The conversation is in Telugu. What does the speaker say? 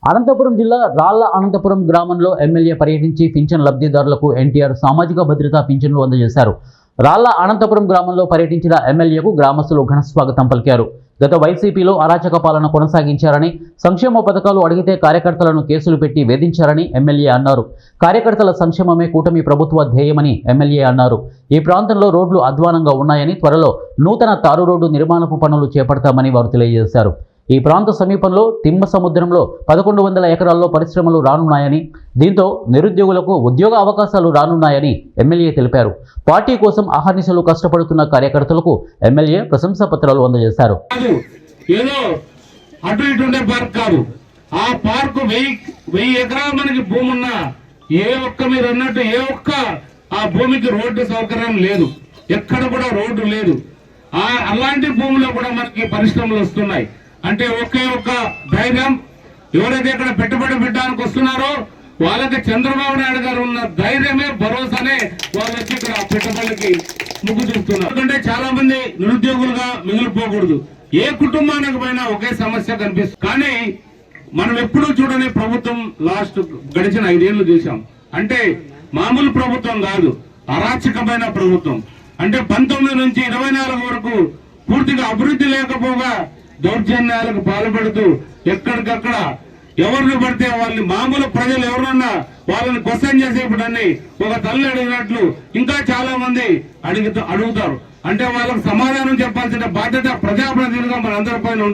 అనంతపురం జిల్లా రాళ్ల అనంతపురం గ్రామంలో ఎమ్మెల్యే పర్యటించి పింఛన్ లబ్ధిదారులకు ఎన్టీఆర్ సామాజిక భద్రతా పింఛన్లు అందజేశారు. రాళ్ల అనంతపురం గ్రామంలో పర్యటించిన ఎమ్మెల్యేకు గ్రామస్తులు ఘన స్వాగతం పలికారు. గత వైసీపీలో అరాచక పాలన కొనసాగించారని, సంక్షేమ పథకాలు అడిగితే కార్యకర్తలను కేసులు పెట్టి వేధించారని ఎమ్మెల్యే అన్నారు. కార్యకర్తల సంక్షేమమే కూటమి ప్రభుత్వ ధ్యేయమని ఎమ్మెల్యే అన్నారు. ఈ ప్రాంతంలో రోడ్లు అధ్వానంగా ఉన్నాయని, త్వరలో నూతన తారు రోడ్డు నిర్మాణపు పనులు చేపడతామని వారు తెలియజేశారు. ఈ ప్రాంత సమీపంలో తిమ్మ సముద్రంలో 1100 ఎకరాల్లో పరిశ్రమలు రానున్నాయని, దీంతో నిరుద్యోగులకు ఉద్యోగ అవకాశాలు రానున్నాయని ఎమ్మెల్యే తెలిపారు. పార్టీ కోసం అహర్నిశలు కష్టపడుతున్న కార్యకర్తలకు ఎమ్మెల్యే ప్రశంసా పత్రాలు అందజేశారు. ఏదో అటు ఇటు ఉండే పార్క్ కాదు, ఆ పార్కు 1000 ఎకరాల మనకి భూమి ఉన్నా ఏ ఒక్క మీరు అన్నట్టు ఏ ఒక్క ఆ భూమికి రోడ్డు సౌకర్యం లేదు, ఎక్కడ కూడా రోడ్డు లేదు. అలాంటి భూమిలో కూడా మనకి పరిశ్రమలు వస్తున్నాయి. అంటే ఒకే ఒక్క ధైర్యం, ఎవరైతే ఇక్కడ పెట్టుబడి పెట్టడానికి వస్తున్నారో వాళ్ళకి చంద్రబాబు నాయుడు గారు ఉన్న ధైర్యమే, భరోసానే వాళ్ళకి ఇక్కడ పెట్టుబడికి ముగ్గు చూస్తున్నారు. ఎందుకంటే చాలా మంది నిరుద్యోగులుగా మిగిలిపోకూడదు. ఏ కుటుంబానికి పైన ఒకే సమస్య కనిపిస్తుంది. కానీ మనం ఎప్పుడూ చూడని ప్రభుత్వం గడిచిన 5 ఏళ్లు చూసాం. అంటే మామూలు ప్రభుత్వం కాదు, అరాచకమైన ప్రభుత్వం. అంటే 19 నుంచి 24 వరకు పూర్తిగా అభివృద్ధి లేకపోగా దౌర్జన్యాలకు పాల్పడుతూ ఎక్కడికక్కడ ఎవరిని పడితే వాళ్ళని, మామూలు ప్రజలు ఎవరన్నా వాళ్ళని క్వశ్చన్ చేసేప్పుడని ఒక తల్లి అడిగినట్లు ఇంకా చాలా మంది అడుగుతారు. అంటే వాళ్ళకు సమాధానం చెప్పాల్సిన బాధ్యత ప్రజాప్రతినిధులుగా మనందరి పైన